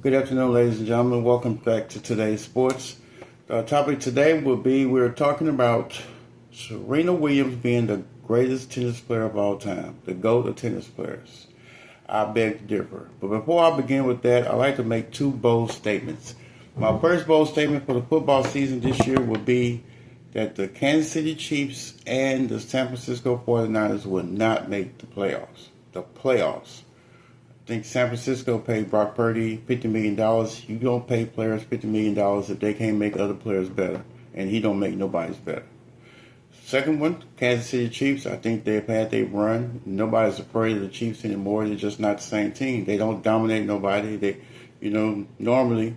Good afternoon, ladies and gentlemen. Welcome back to today's sports. The topic today will be we're talking about Serena Williams being the greatest tennis player of all time, the GOAT of tennis players. I beg to differ. But before I begin with that, I'd like to make two bold statements. My first bold statement for the football season this year will be that the Kansas City Chiefs and the San Francisco 49ers will not make the playoffs. The playoffs. I think San Francisco paid Brock Purdy $50 million. You don't pay players $50 million if they can't make other players better. And he don't make nobody's better. Second one, Kansas City Chiefs. I think they've had their run. Nobody's afraid of the Chiefs anymore. They're just not the same team. They don't dominate nobody. Normally,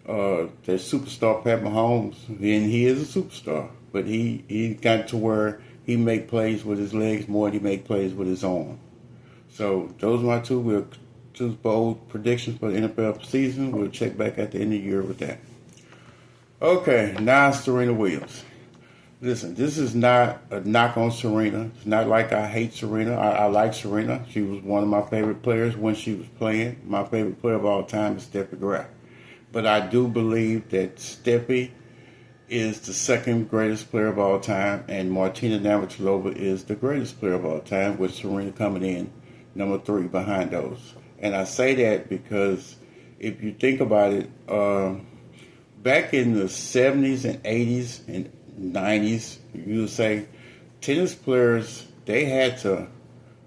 their superstar Pat Mahomes, and he is a superstar. But he got to where he make plays with his legs more than he make plays with his arm. So those are my two bold predictions for the NFL season. We'll check back at the end of the year with that. Okay, now Serena Williams. Listen, this is not a knock on Serena. It's not like I hate Serena. I like Serena. She was one of my favorite players when she was playing. My favorite player of all time is Steffi Graf. But I do believe that Steffi is the second greatest player of all time, and Martina Navratilova is the greatest player of all time, with Serena coming in number 3 behind those. And I say that because if you think about it, back in the 70s and 80s and 90s, you would say tennis players, they had to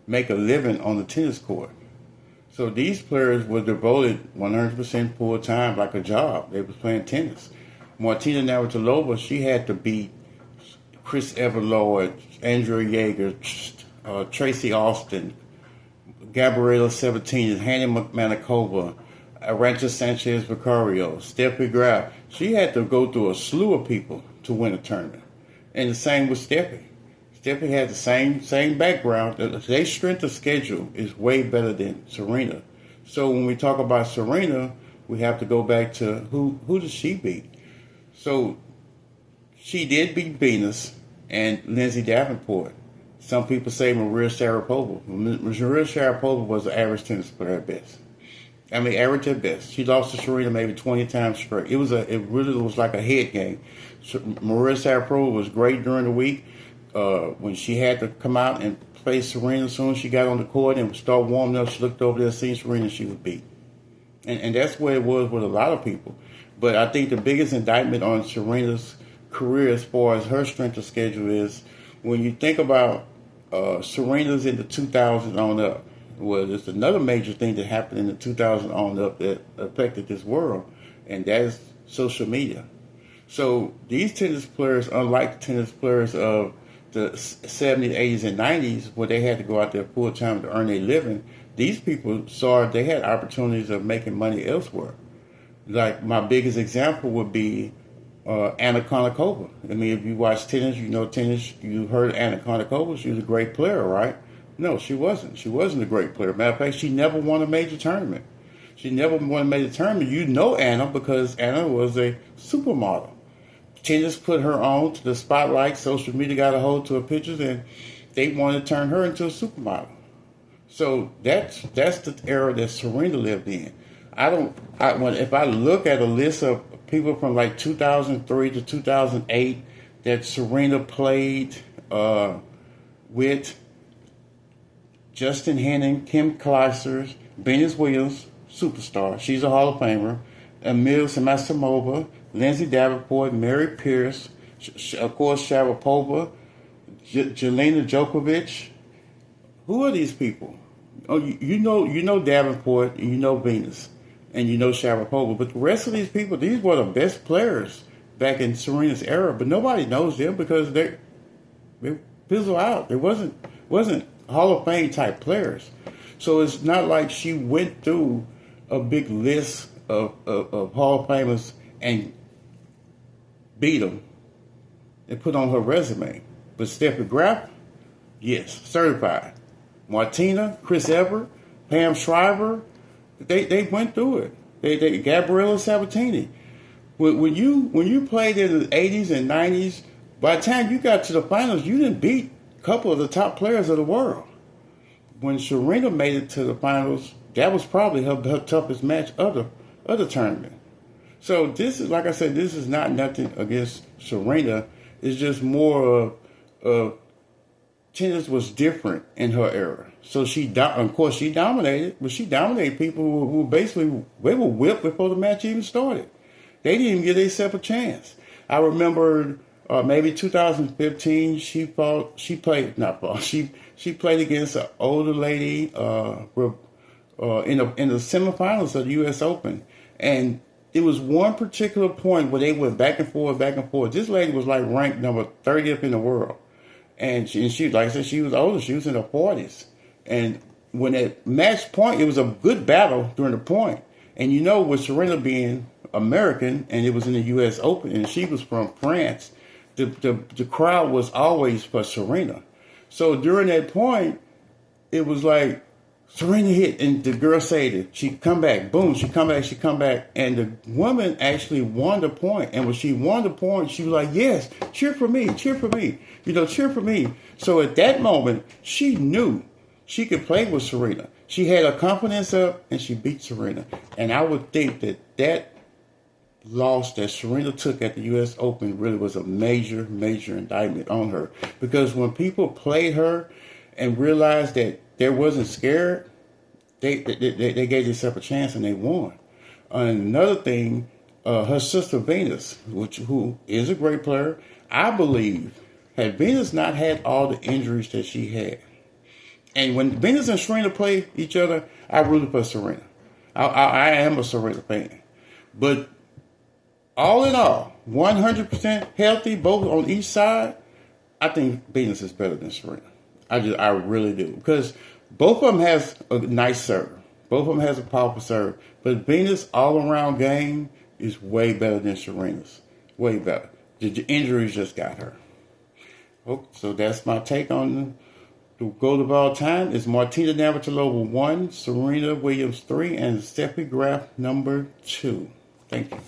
make a living on the tennis court. So these players were devoted 100% full time, like a job. They was playing tennis. Martina Navratilova, she had to beat Chris Everlord, Andrea Jaeger, Tracy Austin, Gabriela Sabatini, Hanny Manakova, Arantxa Sanchez Vicario, Steffi Graf. She had to go through a slew of people to win a tournament. And the same with Steffi. Steffi had the same background. Their strength of schedule is way better than Serena. So when we talk about Serena, we have to go back to who did she beat? So she did beat Venus and Lindsay Davenport. Some people say Maria Sharapova. Maria Sharapova was an average tennis player at best. I mean, average at best. She lost to Serena maybe 20 times straight. It really was like a head game. Maria Sharapova was great during the week when she had to come out and play Serena. As soon as she got on the court and start warming up, she looked over there, seeing Serena, she would beat. And that's where it was with a lot of people. But I think the biggest indictment on Serena's career as far as her strength of schedule is when you think about Serena's in the 2000s on up. Well, there's another major thing that happened in the 2000s on up that affected this world, and that is social media. So these tennis players, unlike the tennis players of the 70s, 80s, and 90s, where they had to go out there full time to earn a living, these people saw they had opportunities of making money elsewhere. Like my biggest example would be Anna Kournikova. I mean, if you watch tennis, you know tennis. You heard Anna Kournikova. She was a great player, right? No, she wasn't. She wasn't a great player. Matter of fact, she never won a major tournament. She never won a major tournament. You know Anna because Anna was a supermodel. Tennis put her on to the spotlight. Social media got a hold to her pictures, and they wanted to turn her into a supermodel. So that's the era that Serena lived in. If I look at a list of people from like 2003 to 2008 that Serena played with, Justin Henning, Kim Clijsters, Venus Williams, superstar. She's a Hall of Famer. Emil Samsonova, Lindsay Davenport, Mary Pierce, of course Sharapova, Jelena Djokovic. Who are these people? Oh, you know Davenport, and you know Venus, and you know Sharapova. But the rest of these people, these were the best players back in Serena's era. But nobody knows them because they fizzle out. It wasn't Hall of Fame type players. So it's not like she went through a big list of Hall of Famers and beat them and put on her resume. But Steffi Graf, yes, certified. Martina, Chris Evert, Pam Shriver, they went through it. They Gabriela Sabatini. When you played in the 80s and 90s, by the time you got to the finals, you didn't beat a couple of the top players of the world. When Serena made it to the finals, that was probably her toughest match of of the tournament. So this is, like I said, this is not nothing against Serena. It's just more of tennis was different in her era. So of course, she dominated, but she dominated people who basically, they were whipped before the match even started. They didn't even give themselves a chance. I remember maybe 2015, she played against an older lady in the semifinals of the U.S. Open, and it was one particular point where they went back and forth, back and forth. This lady was like ranked number 30th in the world. And she, like I said, she was older. She was in her 40s. And when at match point, it was a good battle during the point. And you know, with Serena being American, and it was in the U.S. Open, and she was from France, the crowd was always for Serena. So during that point, it was like, Serena hit, and the girl said it. She come back, boom, she come back. And the woman actually won the point. And when she won the point, she was like, yes, cheer for me, cheer for me. Cheer for me. So at that moment, she knew she could play with Serena. She had her confidence up, and she beat Serena. And I would think that loss that Serena took at the U.S. Open really was a major, major indictment on her. Because when people played her and realized that they wasn't scared, they gave themselves a chance and they won. And another thing, her sister Venus, who is a great player, I believe, had Venus not had all the injuries that she had, and when Venus and Serena play each other, I root for Serena. I am a Serena fan. But all in all, 100% healthy, both on each side, I think Venus is better than Serena. I really do, because both of them has a nice serve. Both of them has a powerful serve. But Venus' all-around game is way better than Serena's. Way better. The injuries just got her. Oh, so that's my take on the GOAT of all time. It's Martina Navratilova 1, Serena Williams 3, and Steffi Graf number 2. Thank you.